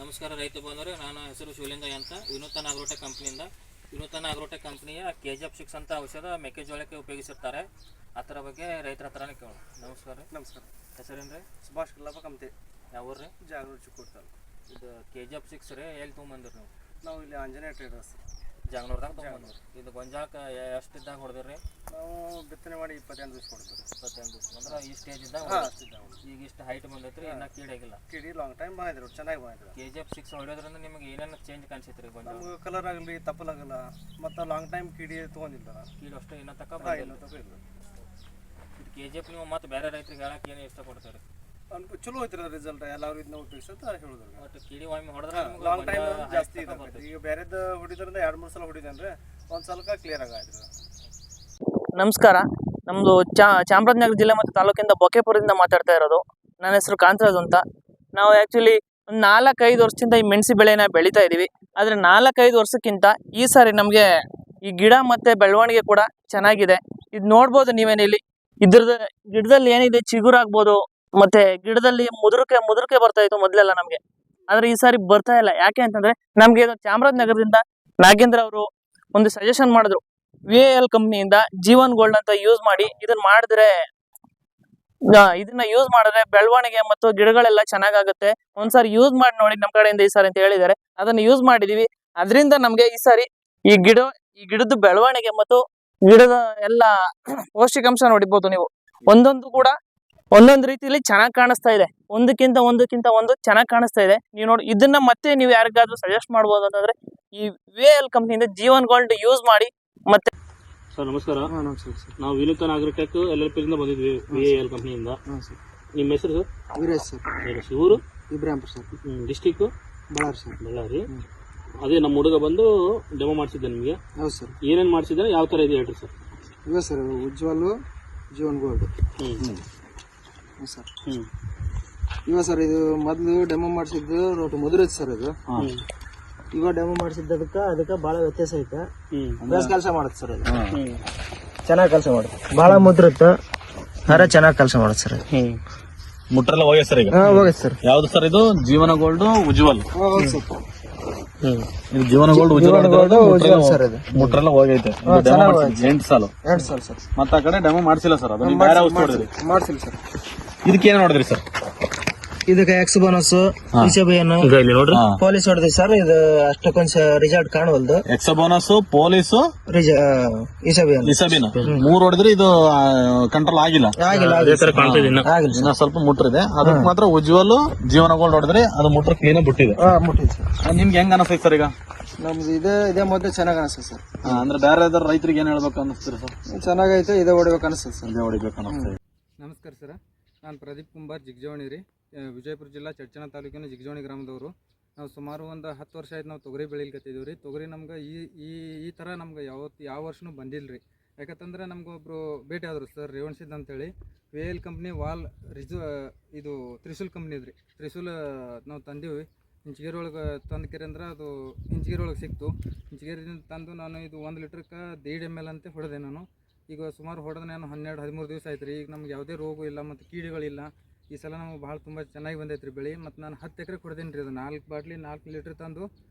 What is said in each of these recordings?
ನಮಸ್ಕಾರ ರೈತ ಬಂದರೆ ನನ್ನ ಹೆಸರು ಶಿವಲಿಂಗ ಅಂತ ವಿನೂತನ ಅಗ್ರೋಟೆಕ್ ಕಂಪ್ನಿಯಿಂದ ವಿನೂತನ ಅಗ್ರೋಟೆಕ್ ಕಂಪ್ನಿಯ KGF6 ಅಂತ ಔಷಧ ಮೆಕ್ಕೆಜೋಳಕ್ಕೆ ಉಪಯೋಗಿಸುತ್ತಾರೆ ಅದರ ಬಗ್ಗೆ ರೈತರ ಹತ್ರನೇ ಕೇಳೋಣ. ನಮಸ್ಕಾರ. ಹೆಸರೇನ್ರಿ? ಸುಭಾಷ್ ಕಲ್ಲಪ್ಪ ಕಮ್ತಿ. ಯಾವ ಊರು ರೀ? ಜಾಗರೂರು ಚಿಕ್ಕೋಡ್ತಾನೆ. ಇದು KGF6 ರೀ, ಎಲ್ಲಿ ತೊಗೊಂಬಂದಿರಿ ನೀವು? ನಾವು ಇಲ್ಲಿ ಆಂಜನೇಯ ಟ್ರೇಡರ್ಸ್ ಜಾಗನೂರ್ದಾಗ ತೊಗೊಂಬಂದ್ರಿ. ಇದು ಗೊಂಜಾಳಕ್ಕೆ ಎಷ್ಟು ಇದ್ದಾಗ ಹೊಡೆದ್ರಿ? ನಾವು ಬಿತ್ತನೆ ಮಾಡಿ 28 ದಿವಸ ಕೊಡ್ತೀವಿ. 25 ದಿವಸ ಅಂದ್ರೆ ಈ ಸ್ಟೇಜ್ ಇದ್ದಾಗ ಈಗ ಇಷ್ಟು ಹೈಟ್ ಬಂದೈತ್ರಿ, ಇನ್ನೂ ಕೀಡಾಗಿಲ್ಲ. ಕಿಡಿ ಲಾಂಗ್ ಟೈಮ್ ಬಂದಿದ್ರು, ಚೆನ್ನಾಗಿ ಬಂದಿದ್ರು. KGF6 ಹೊಡೆಯೋದ್ರಿಂದ ನಿಮಗೆ ಏನೇನು ಚೇಂಜ್ ಕಾಣಿಸೈತ್ರಿ ಗೊಂಜಾಳ? ನಮ್ಗೆ ಕಲರ್ ಆಗಲಿ, ತಪ್ಪಲಾಗಲ್ಲ, ಮತ್ತು ಲಾಂಗ್ ಟೈಮ್ ಕಿಡಿ ತೊಗೊಂಡಿಲ್ಲ. ಕೀಡು ಅಷ್ಟು ಇನ್ನೂ ತಕ್ಕ ಇಲ್ಲ. ಇದು KGF ನೀವು ಮತ್ತು ಬೇರೆ ರೈತರಿಗೆ ಹೇಳಕ್ಕೆ ಏನು ಇಷ್ಟಪಡ್ತಾರೆ? ಚಲೋ ಐತ್ರಿ ರಿಸಲ್ಟ್. ಎಲ್ಲರೂ ಇದನ್ನ ಉಪಯೋಗಿಸತ್ತ ಹೇಳಿದ್ರು. ಬಟ್ ಕಿಡಿ ಒಮ್ಮೆ ಹೊಡೆದ್ರೆ ಲಾಂಗ್ ಟೈಮ್ ಜಾಸ್ತಿ ಇದೆ. ಈಗ ಬೇರೆದು ಹೊಡಿದ್ರಿಂದ 2-3 ಸಲ ಹೊಡಿದೇನ್ರಿ, ಒಂದು ಸಲಕ್ಕೆ ಕ್ಲಿಯರ್ ಆಗಾಯ್ತು. ನಮಸ್ಕಾರ. ನಮ್ಮದು ಚಾಮರಾಜನಗರ ಜಿಲ್ಲೆ ಮತ್ತು ತಾಲೂಕಿಂದ ಬೊಕೆಪುರದಿಂದ ಮಾತಾಡ್ತಾ ಇರೋದು. ನನ್ನ ಹೆಸರು ಕಾಂತರಾಜ್ ಅಂತ. ನಾವು ಆ್ಯಕ್ಚುಲಿ ಒಂದು 4-5 ವರ್ಷದಿಂದ ಈ ಮೆಣಸಿ ಬೆಳೆನ ಬೆಳೀತಾ ಇದ್ದೀವಿ. ಆದರೆ 4-5 ವರ್ಷಕ್ಕಿಂತ ಈ ಸಾರಿ ನಮಗೆ ಈ ಗಿಡ ಮತ್ತು ಬೆಳವಣಿಗೆ ಕೂಡ ಚೆನ್ನಾಗಿದೆ. ಇದು ನೋಡ್ಬೋದು ನೀವೇನಿಲ್ಲಿ. ಇದ್ರದ್ದು ಗಿಡದಲ್ಲಿ ಏನಿದೆ, ಚಿಗುರಾಗ್ಬೋದು, ಮತ್ತು ಗಿಡದಲ್ಲಿ ಮುದುರಿಕೆ ಬರ್ತಾ ಇತ್ತು ಮೊದಲೆಲ್ಲ ನಮಗೆ. ಆದರೆ ಈ ಸಾರಿ ಬರ್ತಾ ಇಲ್ಲ. ಯಾಕೆ ಅಂತಂದರೆ ನಮಗೆ ಚಾಮರಾಜನಗರದಿಂದ ನಾಗೇಂದ್ರ ಅವರು ಒಂದು ಸಜೆಷನ್ ಮಾಡಿದ್ರು. VAL ಕಂಪ್ನಿಯಿಂದ ಜೀವನ್ ಗೋಲ್ಡ್ ಅಂತ ಯೂಸ್ ಮಾಡಿ ಇದನ್ನ ಯೂಸ್ ಮಾಡಿದ್ರೆ ಬೆಳವಣಿಗೆ ಮತ್ತು ಗಿಡಗಳೆಲ್ಲ ಚೆನ್ನಾಗಾಗುತ್ತೆ. ಒಂದ್ಸಾರಿ ಯೂಸ್ ಮಾಡಿ ನೋಡಿ ನಮ್ಮ ಕಡೆಯಿಂದ ಈ ಸಾರಿ ಅಂತ ಹೇಳಿದ್ದಾರೆ. ಅದನ್ನು ಯೂಸ್ ಮಾಡಿದೀವಿ. ಅದರಿಂದ ನಮಗೆ ಈ ಸಾರಿ ಈ ಗಿಡದ ಬೆಳವಣಿಗೆ ಮತ್ತು ಗಿಡದ ಎಲ್ಲ ಪೌಷ್ಟಿಕಾಂಶ ನೋಡಿರ್ಬೋದು ನೀವು. ಒಂದೊಂದು ರೀತಿಯಲ್ಲಿ ಚೆನ್ನಾಗಿ ಕಾಣಿಸ್ತಾ ಇದೆ. ಒಂದಕ್ಕಿಂತ ಒಂದು ಚೆನ್ನಾಗಿ ಕಾಣಿಸ್ತಾ ಇದೆ. ನೀವು ನೋಡಿ, ಇದನ್ನ ಮತ್ತೆ ನೀವು ಯಾರಿಗಾದ್ರೂ ಸಜೆಸ್ಟ್ ಮಾಡ್ಬೋದು ಅಂತಂದ್ರೆ ಈ VAL ಕಂಪ್ನಿಯಿಂದ ಜೀವನ್ ಗೋಲ್ಡ್ ಯೂಸ್ ಮಾಡಿ. ಮತ್ತೆ ಸರ್ ನಮಸ್ಕಾರ. ನಾವು ವಿನೂತನ ಅಗ್ರೋಟೆಕ್ LLP ಇಂದ ಬಂದಿದ್ವಿ, VAL ಕಂಪ್ನಿಯಿಂದ. ನಿಮ್ಮ ಹೆಸರು ಸರ್? ವೀರೇಶ್ ಸರ್. ವೀರೇಶ್. ಊರು? Ibrahimpura sir. District? Ballari sir. Ballari. ಅದೇ ನಮ್ಮ ಹುಡುಗ ಬಂದು ಡೆಮೋ ಮಾಡಿಸಿದ್ದೆ ನಿಮಗೆ. ಹೌದು ಸರ್. ಏನೇನು ಮಾಡಿಸಿದ್ರೆ ಯಾವ ಥರ ಇದೆ ಹೇಳ್ರಿ ಸರ್? ಇವೆ sir, Ujjwal, Jeevan gold. Sir ಇವ ಸರ್, ಇದು ಮೊದಲು ಡೆಮೋ ಮಾಡಿಸಿದ್ದು ರೋಟು ಮುದುರೈತೆ ಸರ್. ಇದು ಇವಾಗ ಡೆಮೋ ಮಾಡಿಸಿದ್ದಕ್ಕೆ ಭಾಳ ವ್ಯತ್ಯಾಸ ಐತೆ. ಕೆಲಸ ಮಾಡುತ್ತೆ ಸರ್. ಅದು ಚೆನ್ನಾಗಿ ಕೆಲಸ ಮಾಡುತ್ತೆ, ಭಾಳ ಮುದ್ರತ್ತೆ, ಚೆನ್ನಾಗಿ ಕೆಲಸ ಮಾಡುತ್ತೆ ಸರ್. ಮುಟ್ರೆಲ್ಲ ಹೋಗ್ಯ ಸರ್ ಈಗ? ಹೋಗೈತೆ ಸರ್. ಯಾವ್ದು ಸರ್ ಇದು? ಜೀವನ ಗೋಲ್ಡ್ ಉಜ್ವಲ್. ಹೌದು ಸರ್. ಇದು ಜೀವನ ಗೋಲ್ಡ್ ಉಜ್ವಲ್ ಸರ್. ಇದು ಮುಟ್ರೆಲ್ಲ ಹೋಗೈತೆ. 8 ಸಾಲು ಸರ್. ಮತ್ತೆ ಆ ಕಡೆ ಡೆಮೋ ಮಾಡಿಸಿಲ್ಲ ಸರ್? ಅದು ಬೇರೆ ಔಷಧಿ ಮಾಡಿಸಿಲ್ಲ ಸರ್. ಇದಕ್ಕೆ ಏನು ನೋಡಿದ್ರಿ ಸರ್? ಇದಕ್ಕೆ ಎಕ್ಸ್ ಬೋನಸ್, ನೋಡ್ರಿ ಪೊಲೀಸ್ ಹೊಡೆದ್ರಿ ಸರ್. ಇದು ಅಷ್ಟಕ್ಕೊಂದು ರಿಸಲ್ಟ್ ಕಾಣವಲ್ದು. ಎಕ್ಸ್ ಬೋನಸ್, ಪೊಲೀಸ್, ಇಸಬಿನ 3 ಹೊಡೆದ್ರಿ. ಇದು ಕಂಟ್ರೋಲ್ ಆಗಿಲ್ಲ. ಇನ್ನ ಸ್ವಲ್ಪ ಮುಟ್ರಿದೆ. ಅದಕ್ಕೆ ಮಾತ್ರ ಉಜ್ವಲ್, ಜೀವನ ಗೋಲ್ಡ್ ಹೊಡೆದ್ರಿ. ಅದು ಮುಟ್ರ ಕ್ಲೀನ್ ಬಿಟ್ಟಿದೆ. ನಿಮ್ಗೆ ಹೆಂಗ್ ಅನಿಸ್ತೈತೆ ಸರ್ ಈಗ? ನಮ್ದು ಇದೇ ಮೊದಲು ಚೆನ್ನಾಗಿ ಅನಿಸ್ತದೆ ಸರ್. ಅಂದ್ರೆ ಬೇರೆ ರೈತರಿಗೆ ಏನ್ ಹೇಳ್ಬೇಕು ಅನಿಸ್ತೀರಿ ಸರ್? ಚೆನ್ನಾಗೈತೆ, ಇದೇ ಹೊಡಿಬೇಕು ಅನಿಸ್ತದೆ ಸರ್. ಇದೇ ಹೊಡಿಬೇಕು ಅನಿಸ್ತದೆ. ನಮಸ್ಕಾರ ಸರ್, ನಾನು ಪ್ರದೀಪ್ ಕುಂಬಾರ್, ಜಿಗಜೋಣಿ ರೀ, ವಿಜಯಪುರ ಜಿಲ್ಲಾ ಚಡ್ಚಣ ತಾಲೂಕಿನ ಜಿಗಜೋಣಿ ಗ್ರಾಮದವರು. ನಾವು ಸುಮಾರು ಒಂದು 10 ವರ್ಷ ಆಯ್ತು ನಾವು ತೊಗರಿ ಬೆಳಿಲಿಕತ್ತಿದ್ದೀವಿ ರೀ. ತೊಗರಿ ನಮ್ಗೆ ಈ ಥರ ನಮ್ಗೆ ಯಾವ ವರ್ಷನೂ ಬಂದಿಲ್ಲ ರೀ. ಯಾಕಂತಂದ್ರೆ ನಮ್ಗೆ ಒಬ್ಬರು ಭೇಟಿ ಆದರು ಸರ್, ರೇವಣಸಿದ್ದ ಅಂತೇಳಿ. VAL ಕಂಪ್ನಿ ಇದು ತ್ರಿಶೂಲ್ ಕಂಪ್ನಿ ರೀ. ತ್ರಿಶೂಲ್ ನಾವು ತಂದೀವಿ. ಇಂಚಗೇರಿ ಒಳಗೆ ತಂದಕೆರೆ ಅಂದ್ರೆ ಅದು ಇಂಚಗೇರಿ ಒಳಗೆ ಸಿಕ್ತು. ಇಂಚಗೇರಿಯಿಂದ ತಂದು ನಾನು ಇದು 1 ಲೀಟ್ರಕ್ಕೆ 1.5 ml ಅಂತ ಹೊಡೆದೆ ನಾನು. ಈಗ ಸುಮಾರು ಹೊಡೆದ ನಾನು 12-13 ದಿವಸ ಆಯ್ತು ರೀ. ಈಗ ನಮ್ಗೆ ಯಾವುದೇ ರೋಗ ಇಲ್ಲ ಮತ್ತು ಕೀಡುಗಳಿಲ್ಲ. ಈ ಸಲ ನಮಗೆ ಭಾಳ ತುಂಬ ಚೆನ್ನಾಗಿ ಬಂದೈತೆ ರೀ ಬೆಳೆ. ಮತ್ತು ನಾನು 10 ಎಕರೆಗೆ ಹೊಡೆದೀನಿ ರೀ. ಅದು 4 ಬಾಟ್ಲಿ 4 ಲೀಟ್ರ್ ತಂದು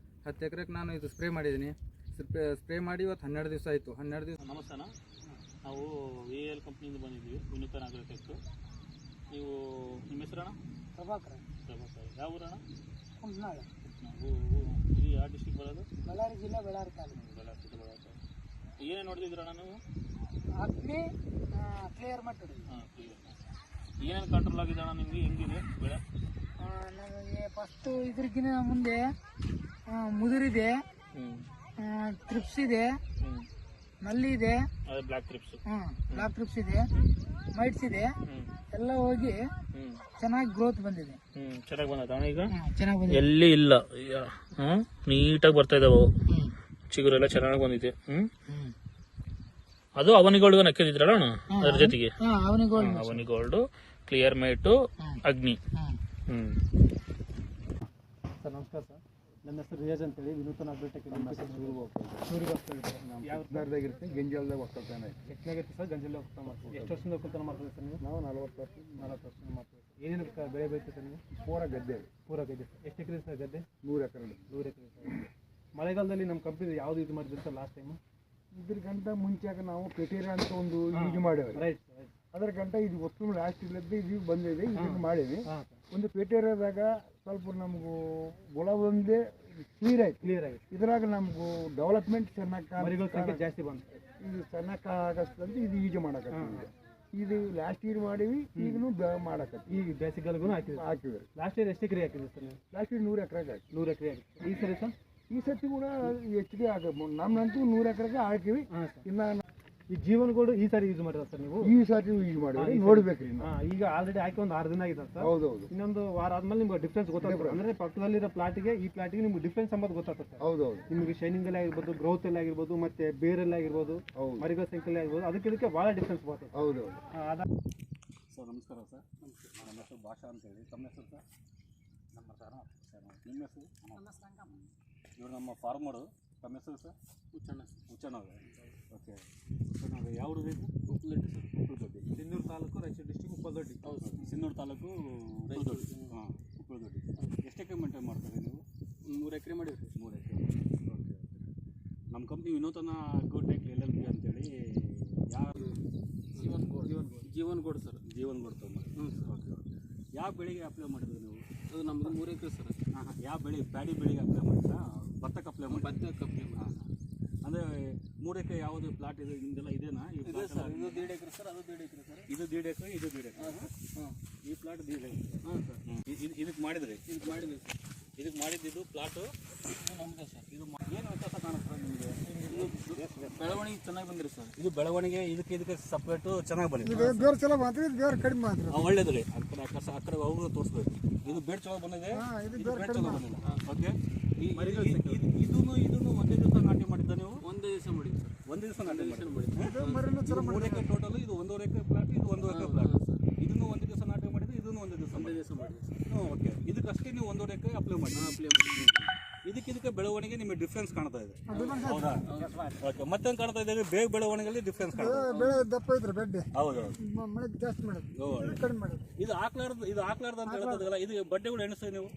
10 ಎಕರೆಗೆ ನಾನು ಇದು ಸ್ಪ್ರೇ ಮಾಡಿದ್ದೀನಿ. ಸ್ಪ್ರೇ ಮಾಡಿ ಇವತ್ತು 12 ದಿವಸ ಆಯಿತು. 12 ದಿವಸ. ನಮಸ್ಕಾರ. ನಾವು VAL ಕಂಪ್ನಿಯಿಂದ ಬಂದಿದ್ವಿ, ವಿನೂತನ ಅಗ್ರೋಟೆಕ್. ನೀವು ನಿಮ್ಮ ಹೆಸರಣ್ಣ? ಪ್ರಭಾಕರ್. ಯಾವ ಊರಣ್ಣ? ಇದು ಯಾವ ಡಿಸ್ಟಿಕ್ ಬರೋದು? ಬಳ್ಳಾರಿ ಜಿಲ್ಲೆ, ಬಳ್ಳಾರಿ ತಾಲೂಕು. ಏನೇನು ನೋಡಿದ್ರಣ್ಣ ನೀವು? ಅಗ್ನಿ ಕ್ಲಿಯರ್ ಮಾಡಿ. ಏನೇನು ಕಂಟ್ರೋಲ್ ಆಗಿದೆ ಅಣ್ಣ ನಿಮಗೆ? ಹೆಂಗಿದೆ ಬೆಳೆ? ನಮಗೆ ಫಸ್ಟು ಇದ್ರಗಿನ ಮುಂದೆ ಮುದುರಿದೆ, ಟ್ರಿಪ್ಸ್ ಇದೆ, ನಲ್ಲಿ ಇದೆ, ಬ್ಲ್ಯಾಕ್ ಟ್ರಿಪ್ಸ್. ಬ್ಲಾಕ್ ಟ್ರಿಪ್ಸ್ ಇದೆ, ಮೈಟ್ಸ್ ಇದೆ, ಎಲ್ಲ ಹೋಗಿ ಚೆನ್ನಾಗಿ ಗ್ರೋತ್ ಬಂದಿದೆ. ಚೆನ್ನಾಗಿ ಬಂದದ ಈಗ? ಚೆನ್ನಾಗಿ ಬಂದಿದೆ. ಎಲ್ಲಿ ಇಲ್ಲ, ನೀಟಾಗಿ ಬರ್ತಾ ಇದಾವೆ. ಚಿಗುರೆಲ್ಲ ಚೆನ್ನಾಗಿ ಬಂದಿದೆ. ಅದು ಅವನಿಗೋಲ್ಡ್ ನಕ್ಕಿದ್ರಲ್ಲ ಅಣ್ಣ ಅದ್ರ ಜೊತೆಗೆ? ಅವನಿಗೋಲ್ಡ್, ಕ್ಲಿಯರ್ ಮೈಟು, ಅಗ್ನಿ. ಸರ್ ನಮಸ್ಕಾರ ಸರ್, ನನ್ನ ಹೆಸರು ರಿಯಾಜ್ ಅಂತೇಳಿ. ವಿನೂತನ ಅಗ್ರೋಟೆಕ್ ಸೂರಿಗಾಗಿರುತ್ತೆ, ಗಂಜಾಲದಾಗ ಒಕ್ಕಲ್ತಾನೆ. ಎಷ್ಟನಾಗೈತೆ ಸರ್? ಗಂಜಾಲ ಒಕ್ಕಲ್ತಾನೆ ಮಾಡ್ತೀವಿ. ಎಷ್ಟು ವರ್ಷದಿಂದ ಒಕ್ಕಲ್ತಾನೆ ಮಾಡ್ತೀವಿ ಸರ್ ನೀವು? ನಾವು 40 ವರ್ಷ ಮಾಡ್ತೀವಿ. ಏನೇನು ಬೆಳೆ ಬೆಳೀತೀವಿ ನೀವು? ಪೂರ ಗದ್ದೆ. ಎಷ್ಟು ಎಕರೆ ಸರ್ ಗದ್ದೆ? 100 ಎಕರೆ. 100 ಎಕರೆ. ಮಳೆಗಾಲದಲ್ಲಿ ನಮ್ಮ ಕಂಪ್ನಿ ಯಾವ್ದು ಇದು ಮಾಡಿದ್ರು ಸರ್ ಲಾಸ್ಟ್ ಟೈಮು? ಇದ್ರಗಂಟ ಮುಂಚೆಗೆ ನಾವು ಪೆಟೇರಿಯಾ ಅಂತ ಒಂದು ಯೂಸ್ ಮಾಡೇವೆ. ರೈಟ್. ಅದರ ಗಂಟ ಇದು ಒಟ್ಟು ಲಾಸ್ಟ್ ಇಲ್ಲದ್ದು ಇದು ಬಂದಿದೆ, ಇದಕ್ಕೆ ಮಾಡೇವಿ. ಒಂದು ಪೆಟೇರಿಯಾದಾಗ ಸ್ವಲ್ಪ ನಮಗೂ ಗುಳ ಒಂದೇ ಕ್ಲಿಯರ್ ಆಯ್ತು. ಇದ್ರಾಗ ನಮಗೂ ಡೆವಲಪ್ಮೆಂಟ್ ಚೆನ್ನಾಗಿ ಜಾಸ್ತಿ ಬಂತು. ಇದು ಚೆನ್ನಾಗಿ ಆಗಸ್ತಂತ ಇದು ಯೂಸ್ ಮಾಡಕತ್ತೀವಿ. ಇದು ಲಾಸ್ಟ್ ಇಯರ್ ಮಾಡೀವಿ, ಈಗಲೂ ಮಾಡಕತ್ತೀವಿ. ಈ ಬೇಸಿಗೆಲ್ಗೂ ಹಾಕಿದ್ವಿ. ಲಾಸ್ಟ್ ಇಯರ್ ಎಷ್ಟು ಎಕರೆ ಹಾಕಿದ್ವಿ ಸರ್ ನೀವು? ಲಾಸ್ಟ್ ಇಯರ್ 100 ಎಕರೆಗೆ ಹಾಕಿ. 100 ಎಕರೆ ಹಾಕಿ. ಈ ಸರಿ ಸರ್ ಈ ಸರ್ತಿ ಕೂಡ ಹೆಚ್ಚಿಗೆ ಆಗಬೇಕು. ನಮ್ಮಂತೂ 100 ಎಕರೆಗೆ ಹಾಕಿವಿ. ಇನ್ನು ಈ ಜೀವನ್ ಗೋಲ್ಡ್ ಈ ಸಾರಿ ಯೂಸ್ ಮಾಡಿರ ಸರ್ ನೀವು? ಈ ಸರ್ತಿ ಯೂಸ್ ಮಾಡಿವಿ, ನೋಡ್ಬೇಕ್ರಿ. ಈಗ ಆಲ್ರೆಡಿ ಹಾಕಿ ಒಂದು 6 ದಿನ ಆಗಿದೆ ಸರ್. ಹೌದೌದು. ಇನ್ನೊಂದು ವಾರ ಆದ್ಮೇಲೆ ನಿಮ್ಗೆ ಡಿಫ್ರೆನ್ಸ್ ಗೊತ್ತಾಗ್ತದೆ. ಅಂದ್ರೆ ಪಕ್ಕದಲ್ಲಿರೋ ಪ್ಲಾಟಿಗೆ ಈ ಪ್ಲಾಟಿಗೆ ನಿಮ್ಗೆ ಡಿಫ್ರೆನ್ಸ್ ಅಂಬದು ಗೊತ್ತಾಗ್ತದೆ ಸರ್. ಹೌದೌದು. ನಿಮಗೆ ಶೈನಿಂಗ್ ಅಲ್ಲಿ ಆಗಿರ್ಬೋದು, ಗ್ರೋತ್ ಅಲ್ಲಿ ಆಗಿರ್ಬೋದು, ಮತ್ತೆ ಬೇರೆಲ್ಲ ಆಗಿರ್ಬೋದು, ಮರಿಗಳ ಸಂಖ್ಯೆಯಲ್ಲಿ ಆಗಿರ್ಬೋದು, ಅದಕ್ಕೆ ಭಾಳ ಡಿಫ್ರೆನ್ಸ್ ಬರ್ತದೆ. ಹೌದೌದು. ಸರ್ ನಮಸ್ಕಾರ ಸರ್. ನನ್ನ ಹೆಸರು ಭಾಷಾ ಅಂತೇಳಿ. ತಮ್ಮ ಹೆಸರು ಸರ್? ನಮ್ಮ ನಿಮ್ಮ ಹೆಸರು? ಇವರು ನಮ್ಮ ಫಾರ್ಮರು. ತಮ್ಮ ಹೆಸರು ಸರ್? ಹುಚ್ಚಣ್ಣ. ಓಕೆ. ಹುಚ್ಚಣ್ಣ ಯಾವ ಊರು ಇದು? ಉಪ್ಪಲದೊಡ್ಡಿ ಸರ್. ಉಪ್ಪಲದೊಡ್ಡಿ. ಸಿನ್ನೂರು ತಾಲೂಕು, ರಾಯಚೂರು ಡಿಸ್ಟಿಕ್, ಉಪ್ಪಲದೊಡ್ಡಿ. ಹೌದು ಸರ್. ಸಿನ್ನೂರು ತಾಲೂಕು ಉಪ್ಪಲದೊಡ್ಡಿ. ಹಾಂ, ಉಪ್ಪಲದೊಡ್ಡಿ. ಎಷ್ಟು ಎಕರೆ ಮೇಂಟೈನ್ ಮಾಡ್ತಾರೆ ನೀವು? 3 ಎಕರೆ ಮಾಡಿದ್ರಿ. 3 ಎಕರೆ. ಓಕೆ. ನಮ್ಮ ಕಂಪ್ನಿ ವಿನೂತನ ಅಗ್ರೋಟೆಕ್ LLP ಅಂತೇಳಿ. ಯಾರು? Jeevan gold sir. Jeevan gold ತೊಗೊಂಡು. ಓಕೆ. ಯಾವ ಬೆಳೆಗೆ ಅಪ್ಲೈ ಮಾಡಿದ್ರಿ ನೀವು? ಅದು ನಮ್ಮದು 3 ಎಕರೆ ಸರ್. ಯಾವ ಬೆಳೆ? ಪ್ಯಾಡಿ ಬೆಳೆಗೆ ಅಪ್ಲೈ ಮಾಡಿದ್ರಾ? ಭತ್ತಕ್ಕೆ ಅಪ್ಲೈ ಮಾಡಿ? ಭತ್ತಕ್ಕೆ ಅಪ್ಲೈ ಮಾಡಿ. ಅಂದರೆ 3 ಎಕರೆ ಯಾವುದು ಪ್ಲಾಟ್ ಇದೆ ನಿಮ್ಮದೆಲ್ಲ ಇದೇನಾ? ಇದೆ ಸರ್. ಇದು 1.5 ಎಕರೆ ಸರ್, ಅದು 1.5 ಎಕರೆ ಸರ್. ಇದು 1.5 ಎಕರೆ, ಇದು 1.5 ಎಕರೆ. ಈ ಪ್ಲಾಟ್ 1.5 ಎಕರೆ. ಹಾಂ ಸರ್. ಇದಕ್ಕೆ ಮಾಡಿದ್ರಿ? ಇದಕ್ಕೆ ಮಾಡಿದ್ವಿ ಸರ್. ಇದಕ್ಕೆ ಮಾಡಿದ್ದು ಪ್ಲಾಟು ನಮ್ಮದೇ ಸರ್. ಇದು ಏನು ವ್ಯತ್ಯಾಸ ಕಾಣುತ್ತೆ ನಿಮಗೆ? ಬೆಳವಣಿಗೆ ಚೆನ್ನಾಗಿ ಬಂದಿರಿ ಸರ್. ಇದು ಬೆಳವಣಿಗೆ ಇದಕ್ಕೆ ಸಪ್ರೇಟು ಚೆನ್ನಾಗಿ ಬಂದಿದೆ. ಬೇರೆ ಚಲೋ ಮಾತ್ರ, ಇದು ಬೇರೆ ಕಡಿಮೆ ಮಾತ್ರ. ಒಳ್ಳೇದು ರೀ. ಆ ಕಡೆ ಅವ್ರಿಗೆ ತೋರಿಸ್ಬೇಕು. ಇದು ಬೇಡ ಚಲೋ ಬಂದಿದೆ, ಇದು ಬೇಡ ಚಲೋ ಬಂದಿಲ್ಲ. ಓಕೆ. ಇದನ್ನು ಒಂದೇ ದಿವಸ ನಾಟಿ ಮಾಡಿದ್ದ ನೀವು? ಒಂದೇ ದಿವಸ ಮಾಡಿದ್ವಿ ಸರ್. ಒಂದೇ ದಿವಸ ನಾಟಿ ಮಾಡಿದ್ದು. 3 ಎಕರೆ ಟೋಟಲ್. ಇದು 1.5 ಎಕರೆ ಪ್ಲಾಟ್, ಇದು 1.5 ಎಕರೆ ಪ್ಲಾಟ್. ಇದನ್ನು ಒಂದೇ ದಿವಸ ನಾಟಿ ಮಾಡಿದ್ದು, ಇದನ್ನು ಒಂದೇ ದಿವಸ ಮಾಡಿದ್ವಿ ಸರ್. ಓಕೆ. ಇದಕ್ಕಷ್ಟೇ ನೀವು 1.5 ಎಕರೆ ಅಪ್ಲೈ ಮಾಡಿ. ಇದಕ್ಕೆ ಬೆಳವಣಿಗೆ ನಿಮಗೆ ಡಿಫ್ರೆನ್ಸ್ ಕಾಣ್ತಾ ಇದೆ, ಹೌದಾ? ಓಕೆ. ಮತ್ತೆ ಕಾಣ್ತಾ ಇದೆ ಬೇಗ ಬೆಳವಣಿಗೆಯಲ್ಲಿ ಡಿಫ್ರೆನ್ಸ್ ಕಾಣ್ತಾ ಇದೆ. ಬೆಳೆ ದಪ್ಪ ಐತ್ರಿ ಬೆಡ್ಡೆ. ಹೌದು. ಮಳೆ ಜಾಸ್ತಿ ಮಾಡೋದು, ಕಡಿಮೆ ಮಾಡೋದು. ಇದು ಹಾಕ್ಲಾರ್ದು ಅಂತ ಹೇಳ್ತದಲ್ಲ, ಇದು ಬಡ್ಡೆಗಳು ಎಣಿಸ್ರಿ ನೀವು?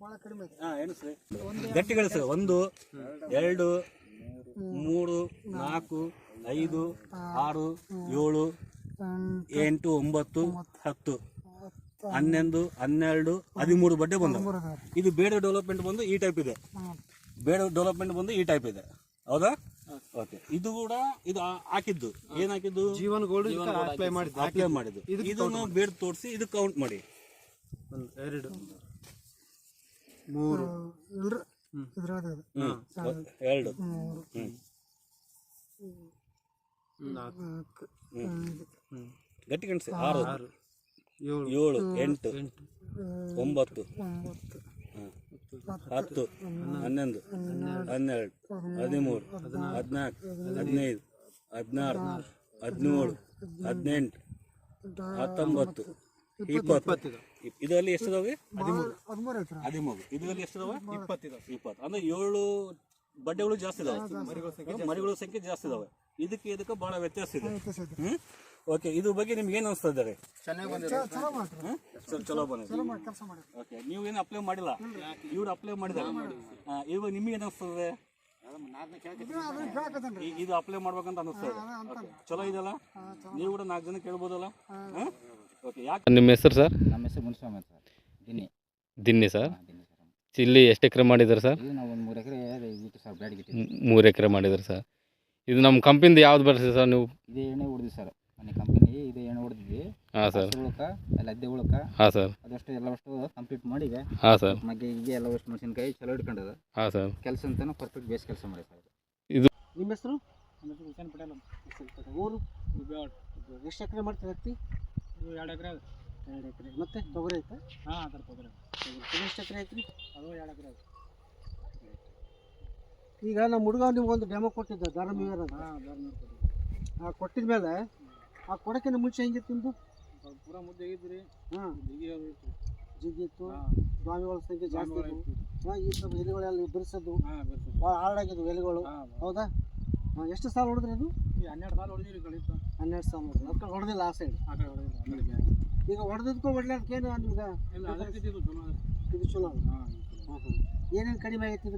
ಭಾಳ ಕಡಿಮೆ ಐತಿ. ಹಾಂ, ಎಣಿಸ್ರಿ. ಗಟ್ಟಿಗಳಿಸ್ರಿ. 1 2 3 4 5 6 7 8 9 10 11 12 13 ಬಡ್ಡೆ ಬಂದವು. ಇದು ಬೇಡ ಡೆವಲಪ್ಮೆಂಟ್ ಬಂದು ಈ ಟೈಪ್ ಇದೆ. ಬೇಡ ಡೆವಲಪ್ಮೆಂಟ್ ಬಂದು ಈ ಟೈಪ್ ಇದೆ, ಹೌದಾ? ಓಕೆ. ಇದು ಕೂಡ ಇದು ಹಾಕಿದ್ದು ಏನು ಹಾಕಿದ್ದು? ಜೀವನ್ ಗೋಲ್ಡ್ ಅಪ್ಲೈ ಮಾಡಿದ್ದು. ಇದನ್ನು ಬೇಡ ತೋರಿಸಿ ಇದು ಕೌಂಟ್ ಮಾಡಿ. 1 2 3 ಇಲ್ರಿ ಇದ್ರಾಗ 2 ಗಟ್ಟಿ ಕಣಿಸಿ. 6 7 8 9 10 11 12 13 14 15 16 17 18 19 20. ಇದರಲ್ಲಿ ಎಷ್ಟಿದಾವೆ? 13. ಇದರಲ್ಲಿ ಎಷ್ಟಿದಾವೆ? 20. ಅಂದ್ರೆ 7 ಬಡ್ಡೆಗಳು ಜಾಸ್ತಿ ಇದಾವೆ, ಮರಿಗಳ ಸಂಖ್ಯೆ ಜಾಸ್ತಿ ಇದಾವೆ. ಇದಕ್ಕೆ ಬಹಳ ವ್ಯತ್ಯಾಸ ಇದೆ. ಓಕೆ. ಇದ್ರ ಬಗ್ಗೆ ನಿಮ್ಗೆ ಏನು ಅನಿಸ್ತಾ ಇದ್ದಾರೆ? ಚಲೋ ಬಂದಿದೆ. ಓಕೆ. ನೀವು ಏನು ಅಪ್ಲೈ ಮಾಡಿಲ್ಲ, ಇವ್ರು ಅಪ್ಲೈ ಮಾಡಿದ್ದಾರೆ. ಇವಾಗ ನಿಮ್ಗೆ ಏನು ಅನಿಸ್ತದೆ? ಇದು ಅಪ್ಲೈ ಮಾಡ್ಬೇಕಂತ ಅನಿಸ್ತದೆ. ಚಲೋ ಇದೆಯಲ್ಲ? ನೀವು ಕೂಡ 4 ಜನ ಕೇಳ್ಬೋದಲ್ಲ? ಓಕೆ. ಯಾಕೆ? ನಿಮ್ಮ ಹೆಸರು ಸರ್? ನಮ್ಮ ಹೆಸರು ಮುನಿಸ್ವಾಮಿ ಸರ್. ದಿನ್ನಿ ಸರ್. ಇಲ್ಲಿ ಎಷ್ಟು ಎಕರೆ ಮಾಡಿದ್ದಾರೆ ಸರ್? ಇದು ನಾವು ಒಂದು 3 ಎಕರೆ ಇಟ್ಟು ಸರ್ ಬ್ಯಾಡಿಗೆ 3 ಎಕರೆ ಮಾಡಿದ್ದಾರೆ ಸರ್. ಇದು ನಮ್ಮ ಕಂಪ್ನಿಯಿಂದ ಯಾವ್ದು ಬರ್ತದೆ ಸರ್? ನೀವು ಇದೇ ಎಣ್ಣೆ ಹೊಡೆದ್ವಿ ಸರ್. ಮನೆ ಕಂಪನಿ ಇದೇ ಎಣ್ಣೆ ಹೊಡೆದಿದ್ವಿ. ಹಾಂ ಸರ್. ಉಳ್ಕ ಎಲ್ಲ ಅದ್ದೆ ಉಳ್ಕ. ಹಾಂ ಸರ್. ಅದಷ್ಟು ಎಲ್ಲವಷ್ಟು ಕಂಪ್ಲೀಟ್ ಮಾಡಿ ಈಗ. ಹಾಂ ಸರ್. ಮಗೆ ಈಗ ಎಲ್ಲವಷ್ಟು ಮೆಣಸಿನ್ಕಾಯಿ ಚಲೋ ಹಿಡ್ಕೊಂಡದ. ಹಾಂ ಸರ್. ಕೆಲಸ ಅಂತಾನು ಪರ್ಫೆಕ್ಟ್ ಬೇಸ್ ಕೆಲಸ ಮಾಡಿ ಸರ್. ನಿಮ್ಮ ಹೆಸರು? ನಮ್ಮ ಹೆಸರು ಹುಸೇನ್ ಪಟೇಲ್. ಊರು? ಎಷ್ಟು ಎಕರೆ ಮಾಡ್ತೀರಿ ಹತ್ತಿ? 2 ಎಕರೆ. 2 ಎಕರೆ. ಮತ್ತೆ ತೊಗರಿ ಐತೆ? ಹಾಂ, ಅದರ ತೊಗರಿ. ಎಷ್ಟು ಎಕರೆ ಐತ್ರಿ? ಅದು 2 ಎಕರೆ. ಈಗ ನಮ್ಮ ಹುಡುಗ ನಿಮ್ಗೊಂದು ಡೆಮೋ ಕೊಟ್ಟಿದ್ದ ದಾರಮೀವರ್ ಅಂತ. ಕೊಟ್ಟಿದ ಮೇಲೆ ಆ ಕೊಡೋಕ್ಕಿಂತ ಮುಂಚೆ ಹೆಂಗಿತ್ತು ನಿಮ್ಮದು? ಪೂರ ಮುದ್ದೆ ಆಗಿದ್ರಿ. ಹಾಂ, ಜಿಗಿತ್ತು. ಹಾಂ, ದಾಮಿಗಳ ಸಂಖ್ಯೆ ಜಾಸ್ತಿ ಇತ್ತು. ಈ ಸ್ವಲ್ಪ ಎಲೆಗಳೆಲ್ಲ ಬಿರ್ಸೋದು ಹಾಂ, ಭಾಳ ಹಾಳಾಗಿದ್ವು ಎಲೆಗಳು, ಹೌದಾ? ಎಷ್ಟು ಸಾಲ ಹೊಡೆದ್ರಿ ಅದು? 12 ಸಾಲ ಹೊಡೆದಿರಿ ಕಳೀತು 12 ಸಾಲ ನೋಡ್ರಿ ಅದಕ್ಕೆ ಹೊಡೆದಿಲ್ಲ ಆ ಸೈಡ್ ಆ ಕಡೆ ಹೊಡೆದಿಲ್ಲ ಈಗ ಹೊಡೆದಕ್ಕೂ ಹೊಡ್ಲಾರ್ಕೇನು ನಿಮ್ಗೆ ಇಲ್ಲ ಅದಕ್ಕೆ ಇದು ಚಲೋ ಇದು ಚಲೋ ಅದ ಹಾಂ ಹಾಂ ಏನೇನು ಕಡಿಮೆ ಆಗೈತಿ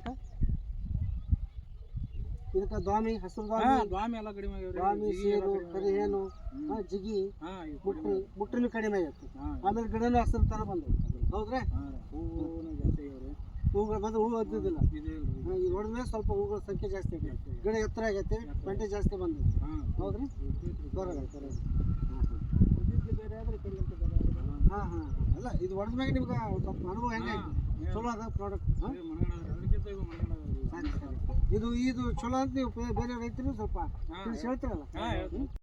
ಇದಕ್ಕೆ ದ್ವಾಮಿ ಹಸಿರು ದ್ವಾಮಿ ಎಲ್ಲ ಕಡಿಮೆ ಆಗ್ಯಾವ್ರಿ ದ್ವಾಮಿ ಸೇರು ಕರಿ ಏನು ಜಿಗಿ ಮುಟ್ರಿನೂ ಕಡಿಮೆ ಆಗೈತಿ ಆಮೇಲೆ ಗಿಡನೂ ಹಸಿರು ಥರ ಬಂದವು ಹೌದ್ರಾ ಹೂಗಳು ಬಂದು ಹೂವು ಹತ್ತಿದ್ದಿಲ್ಲ ಈಗ ಹೊಡೆದ್ಮೇಲೆ ಸ್ವಲ್ಪ ಹೂಗಳ ಸಂಖ್ಯೆ ಜಾಸ್ತಿ ಆಗೈತೆ ಗಿಡ ಎತ್ತರ ಆಗೈತೆ ಪಂಟೆ ಜಾಸ್ತಿ ಬಂದೈತಿ ಹೌದ್ರಿ ಬರೋದು ಬೇರೆ ಆದರೆ ಹಾಂ ಹಾಂ ಅಲ್ಲ ಇದು ಹೊಡೆದ್ಮ್ಯಾಗ ನಿಮ್ಗೆ ಸ್ವಲ್ಪ ಅನುಭವ ಹೆಂಗೆ ಚಲೋ ಅದ ಪ್ರಾಡಕ್ಟ್ ಇದು ಚಲೋ ಅಂತ ನೀವು ಬೇರೆ ರೈತರು ಸ್ವಲ್ಪ ತಿಳಿಸಿ ಹೇಳ್ತೀರಲ್ಲ